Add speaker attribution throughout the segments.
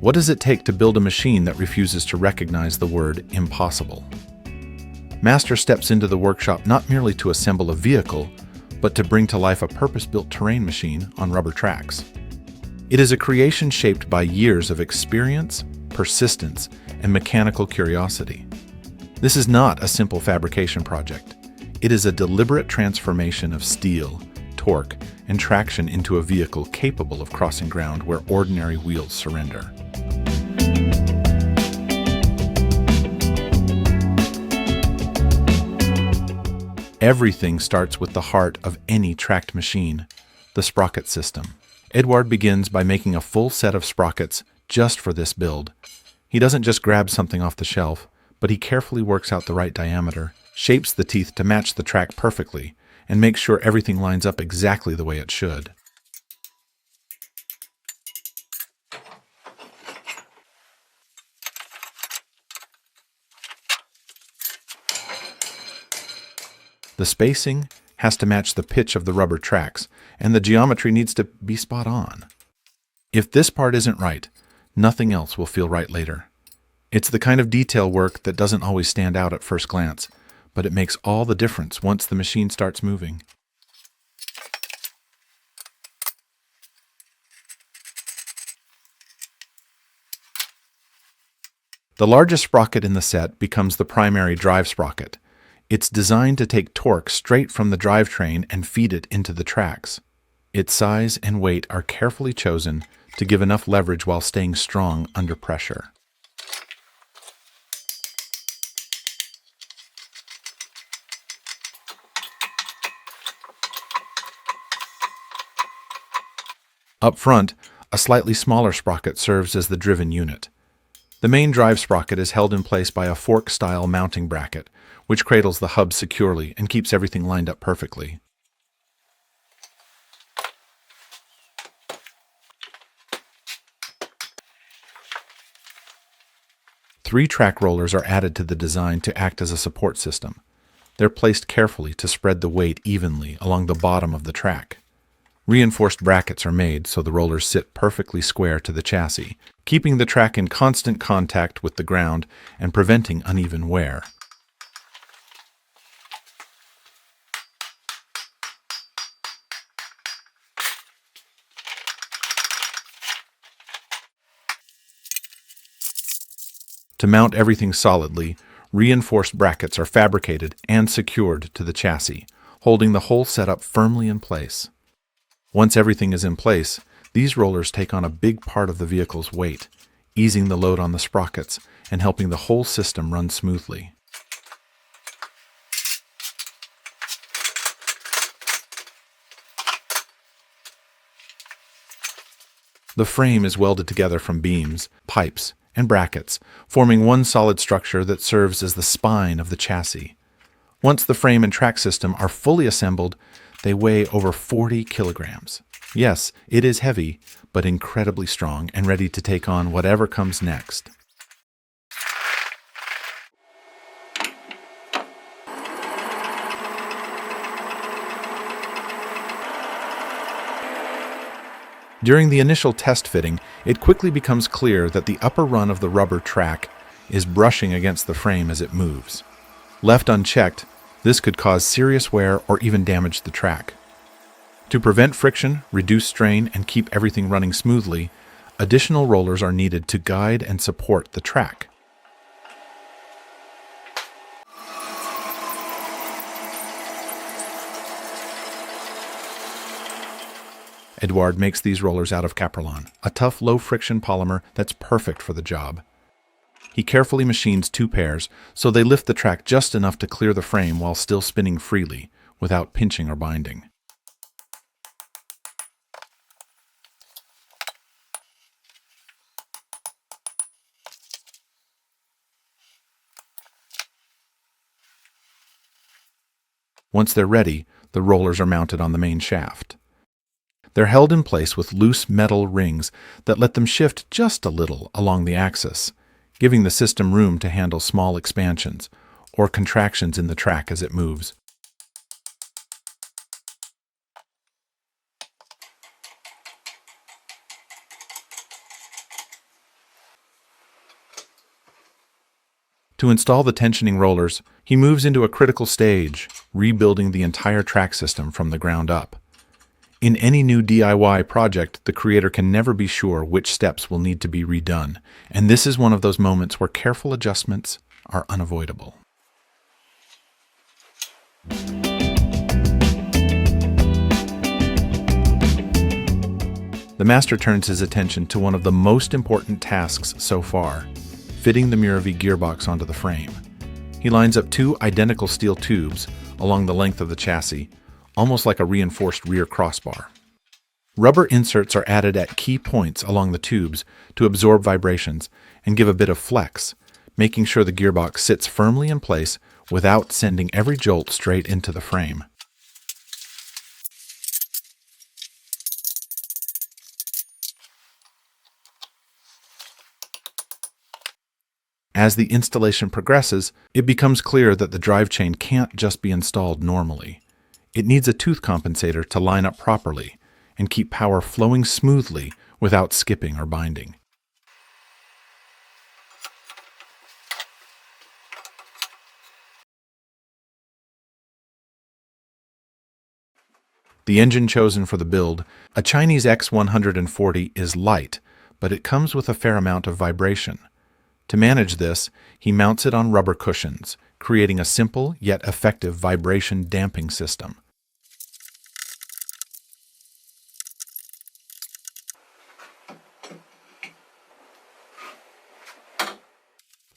Speaker 1: What does it take to build a machine that refuses to recognize the word impossible? Master steps into the workshop not merely to assemble a vehicle, but to bring to life a purpose-built terrain machine on rubber tracks. It is a creation shaped by years of experience, persistence, and mechanical curiosity. This is not a simple fabrication project. It is a deliberate transformation of steel, torque, and traction into a vehicle capable of crossing ground where ordinary wheels surrender. Everything starts with the heart of any tracked machine, the sprocket system. Edouard begins by making a full set of sprockets just for this build. He doesn't just grab something off the shelf, but he carefully works out the right diameter, shapes the teeth to match the track perfectly, and makes sure everything lines up exactly the way it should. The spacing has to match the pitch of the rubber tracks, and the geometry needs to be spot on. If this part isn't right, nothing else will feel right later. It's the kind of detail work that doesn't always stand out at first glance, but it makes all the difference once the machine starts moving. The largest sprocket in the set becomes the primary drive sprocket. It's designed to take torque straight from the drivetrain and feed it into the tracks. Its size and weight are carefully chosen to give enough leverage while staying strong under pressure. Up front, a slightly smaller sprocket serves as the driven unit. The main drive sprocket is held in place by a fork-style mounting bracket, which cradles the hub securely and keeps everything lined up perfectly. Three track rollers are added to the design to act as a support system. They're placed carefully to spread the weight evenly along the bottom of the track. Reinforced brackets are made so the rollers sit perfectly square to the chassis, keeping the track in constant contact with the ground and preventing uneven wear. To mount everything solidly, reinforced brackets are fabricated and secured to the chassis, holding the whole setup firmly in place. Once everything is in place, these rollers take on a big part of the vehicle's weight, easing the load on the sprockets and helping the whole system run smoothly. The frame is welded together from beams, pipes, and brackets, forming one solid structure that serves as the spine of the chassis. Once the frame and track system are fully assembled, they weigh over 40 kilograms. Yes, it is heavy, but incredibly strong and ready to take on whatever comes next. During the initial test fitting, it quickly becomes clear that the upper run of the rubber track is brushing against the frame as it moves. Left unchecked, this could cause serious wear or even damage the track. To prevent friction, reduce strain, and keep everything running smoothly, additional rollers are needed to guide and support the track. Edouard makes these rollers out of Caprolon, a tough, low-friction polymer that's perfect for the job. He carefully machines two pairs so they lift the track just enough to clear the frame while still spinning freely, without pinching or binding. Once they're ready, the rollers are mounted on the main shaft. They're held in place with loose metal rings that let them shift just a little along the axis, giving the system room to handle small expansions or contractions in the track as it moves. To install the tensioning rollers, he moves into a critical stage, rebuilding the entire track system from the ground up. In any new DIY project, the creator can never be sure which steps will need to be redone, and this is one of those moments where careful adjustments are unavoidable. The master turns his attention to one of the most important tasks so far, fitting the Morozov gearbox onto the frame. He lines up two identical steel tubes along the length of the chassis, almost like a reinforced rear crossbar. Rubber inserts are added at key points along the tubes to absorb vibrations and give a bit of flex, making sure the gearbox sits firmly in place without sending every jolt straight into the frame. As the installation progresses, it becomes clear that the drivetrain can't just be installed normally. It needs a tooth compensator to line up properly and keep power flowing smoothly without skipping or binding. The engine chosen for the build, a Chinese X140, is light, but it comes with a fair amount of vibration. To manage this, he mounts it on rubber cushions, creating a simple yet effective vibration damping system.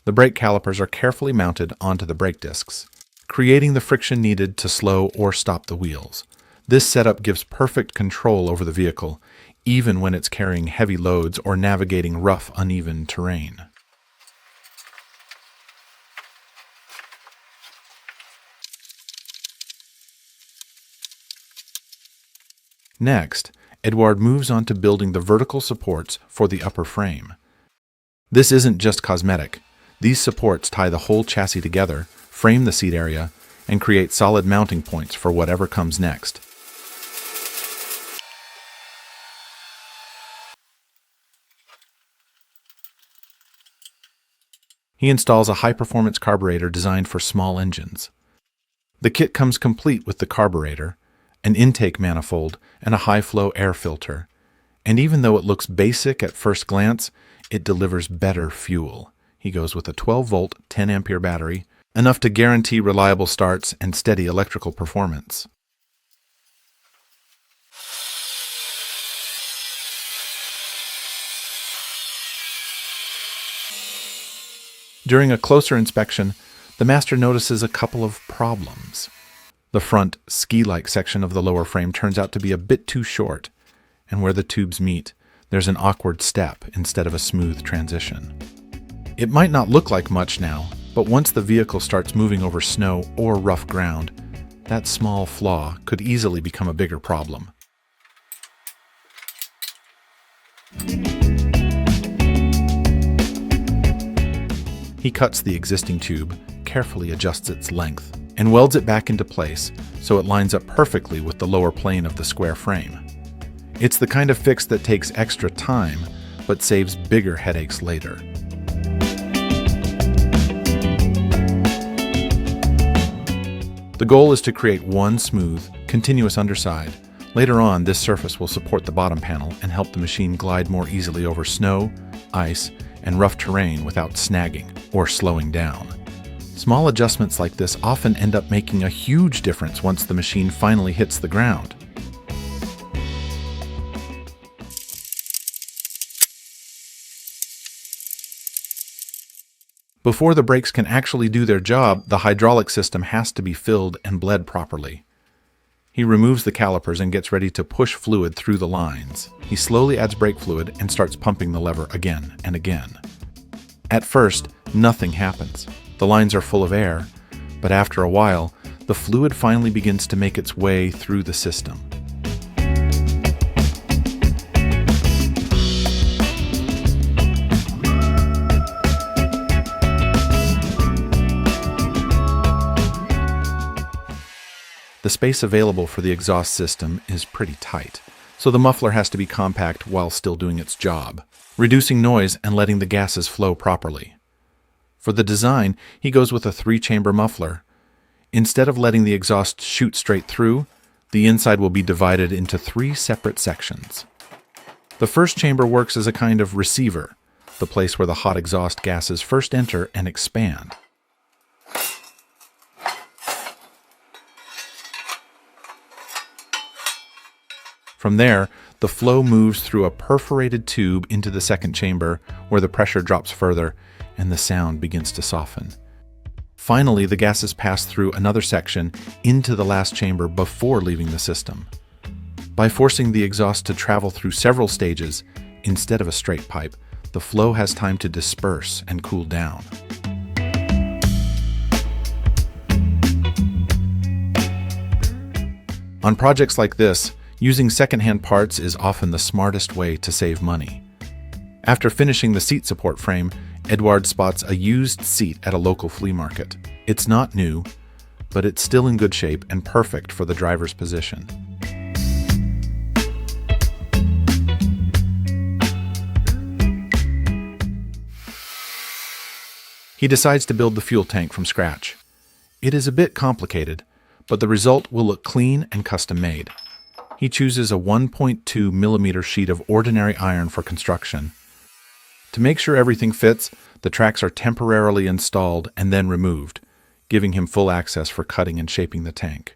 Speaker 1: The brake calipers are carefully mounted onto the brake discs, creating the friction needed to slow or stop the wheels. This setup gives perfect control over the vehicle, even when it's carrying heavy loads or navigating rough, uneven terrain. Next, Edouard moves on to building the vertical supports for the upper frame. This isn't just cosmetic. These supports tie the whole chassis together, frame the seat area, and create solid mounting points for whatever comes next. He installs a high-performance carburetor designed for small engines. The kit comes complete with the carburetor, an intake manifold, and a high-flow air filter. And even though it looks basic at first glance, it delivers better fuel. He goes with a 12-volt, 10-ampere battery, enough to guarantee reliable starts and steady electrical performance. During a closer inspection, the master notices a couple of problems. The front, ski-like section of the lower frame turns out to be a bit too short, and where the tubes meet, there's an awkward step instead of a smooth transition. It might not look like much now, but once the vehicle starts moving over snow or rough ground, that small flaw could easily become a bigger problem. He cuts the existing tube, carefully adjusts its length, and welds it back into place so it lines up perfectly with the lower plane of the square frame. It's the kind of fix that takes extra time, but saves bigger headaches later. The goal is to create one smooth, continuous underside. Later on, this surface will support the bottom panel and help the machine glide more easily over snow, ice, and rough terrain without snagging or slowing down. Small adjustments like this often end up making a huge difference once the machine finally hits the ground. Before the brakes can actually do their job, the hydraulic system has to be filled and bled properly. He removes the calipers and gets ready to push fluid through the lines. He slowly adds brake fluid and starts pumping the lever again and again. At first, nothing happens. The lines are full of air, but after a while, the fluid finally begins to make its way through the system. The space available for the exhaust system is pretty tight, so the muffler has to be compact while still doing its job, reducing noise and letting the gases flow properly. For the design, he goes with a 3-chamber muffler. Instead of letting the exhaust shoot straight through, the inside will be divided into 3 separate sections. The first chamber works as a kind of receiver, the place where the hot exhaust gases first enter and expand. From there, the flow moves through a perforated tube into the second chamber, where the pressure drops further and the sound begins to soften. Finally, the gases pass through another section into the last chamber before leaving the system. By forcing the exhaust to travel through several stages, instead of a straight pipe, the flow has time to disperse and cool down. On projects like this, using second-hand parts is often the smartest way to save money. After finishing the seat support frame, Edward spots a used seat at a local flea market. It's not new, but it's still in good shape and perfect for the driver's position. He decides to build the fuel tank from scratch. It is a bit complicated, but the result will look clean and custom-made. He chooses a 1.2 millimeter sheet of ordinary iron for construction. To make sure everything fits, the tracks are temporarily installed and then removed, giving him full access for cutting and shaping the tank.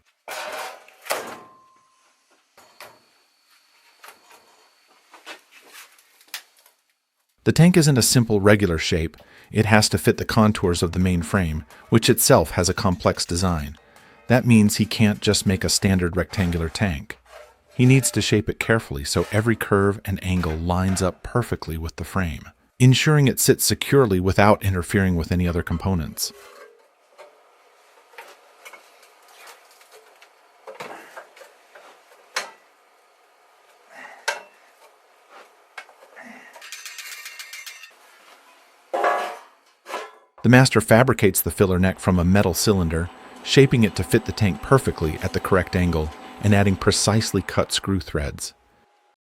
Speaker 1: The tank isn't a simple regular shape. It has to fit the contours of the main frame, which itself has a complex design. That means he can't just make a standard rectangular tank. He needs to shape it carefully so every curve and angle lines up perfectly with the frame, ensuring it sits securely without interfering with any other components. The master fabricates the filler neck from a metal cylinder, shaping it to fit the tank perfectly at the correct angle and adding precisely cut screw threads.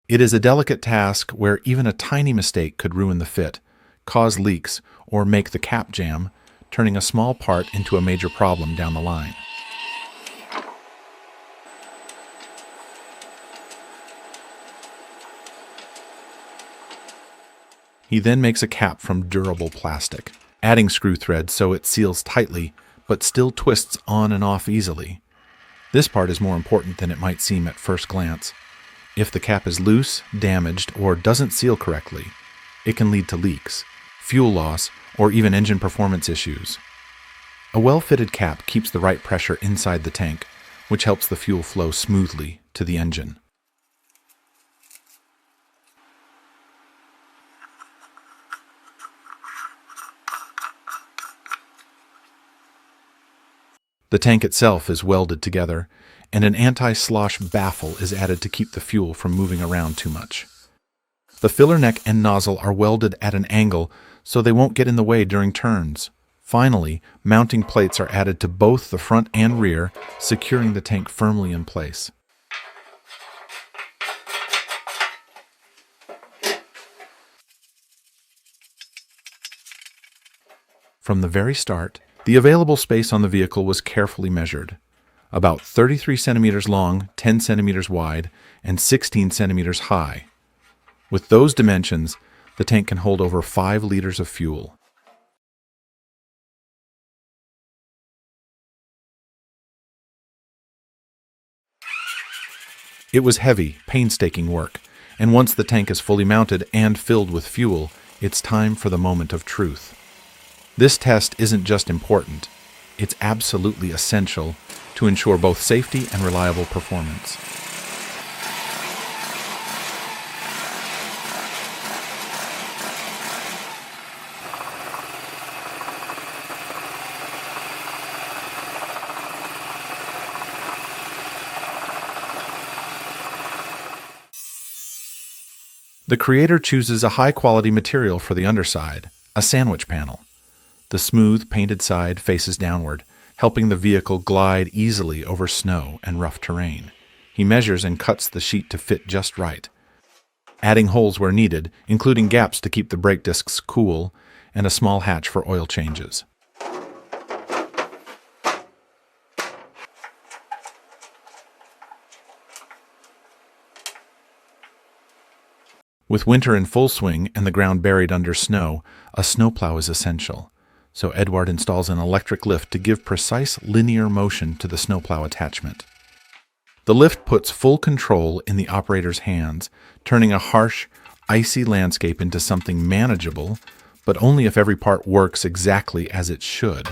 Speaker 1: It is a delicate task where even a tiny mistake could ruin the fit, cause leaks, or make the cap jam, turning a small part into a major problem down the line. He then makes a cap from durable plastic, adding screw threads so it seals tightly but still twists on and off easily. This part is more important than it might seem at first glance. If the cap is loose, damaged, or doesn't seal correctly, it can lead to leaks, fuel loss, or even engine performance issues. A well-fitted cap keeps the right pressure inside the tank, which helps the fuel flow smoothly to the engine. The tank itself is welded together, and an anti-slosh baffle is added to keep the fuel from moving around too much. The filler neck and nozzle are welded at an angle so they won't get in the way during turns. Finally, mounting plates are added to both the front and rear, securing the tank firmly in place. From the very start, the available space on the vehicle was carefully measured. About 33 centimeters long, 10 centimeters wide, and 16 centimeters high. With those dimensions, the tank can hold over 5 liters of fuel. It was heavy, painstaking work, and once the tank is fully mounted and filled with fuel, it's time for the moment of truth. This test isn't just important, it's absolutely essential to ensure both safety and reliable performance. The creator chooses a high-quality material for the underside, a sandwich panel. The smooth, painted side faces downward, helping the vehicle glide easily over snow and rough terrain. He measures and cuts the sheet to fit just right, adding holes where needed, including gaps to keep the brake discs cool, and a small hatch for oil changes. With winter in full swing and the ground buried under snow, a snowplow is essential. So Edward installs an electric lift to give precise linear motion to the snowplow attachment. The lift puts full control in the operator's hands, turning a harsh, icy landscape into something manageable, but only if every part works exactly as it should.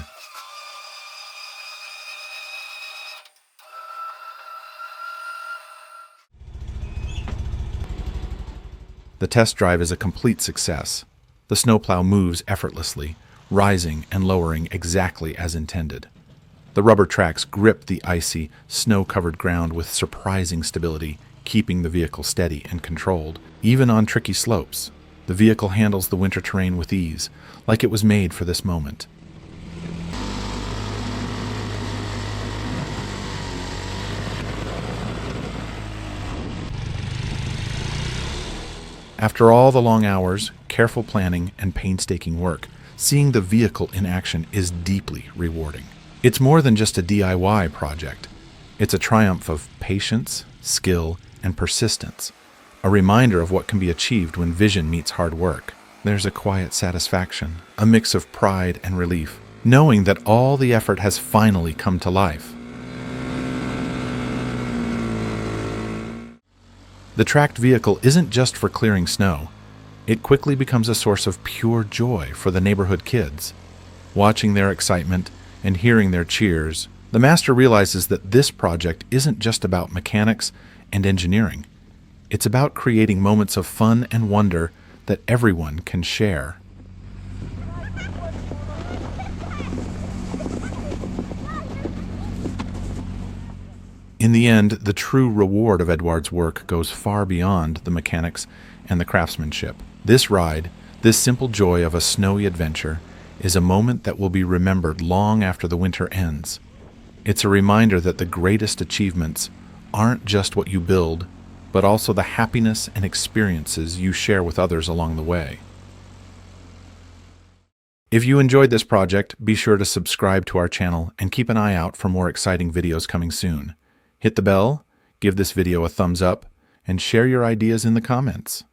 Speaker 1: The test drive is a complete success. The snowplow moves effortlessly, rising and lowering exactly as intended. The rubber tracks grip the icy, snow-covered ground with surprising stability, keeping the vehicle steady and controlled. Even on tricky slopes, the vehicle handles the winter terrain with ease, like it was made for this moment. After all the long hours, careful planning, and painstaking work, seeing the vehicle in action is deeply rewarding. It's more than just a DIY project. It's a triumph of patience, skill, and persistence, a reminder of what can be achieved when vision meets hard work. There's a quiet satisfaction, a mix of pride and relief, knowing that all the effort has finally come to life. The tracked vehicle isn't just for clearing snow. It quickly becomes a source of pure joy for the neighborhood kids. Watching their excitement and hearing their cheers, the master realizes that this project isn't just about mechanics and engineering. It's about creating moments of fun and wonder that everyone can share. In the end, the true reward of Edward's work goes far beyond the mechanics and the craftsmanship. This ride, this simple joy of a snowy adventure, is a moment that will be remembered long after the winter ends. It's a reminder that the greatest achievements aren't just what you build, but also the happiness and experiences you share with others along the way. If you enjoyed this project, be sure to subscribe to our channel and keep an eye out for more exciting videos coming soon. Hit the bell, give this video a thumbs up, and share your ideas in the comments.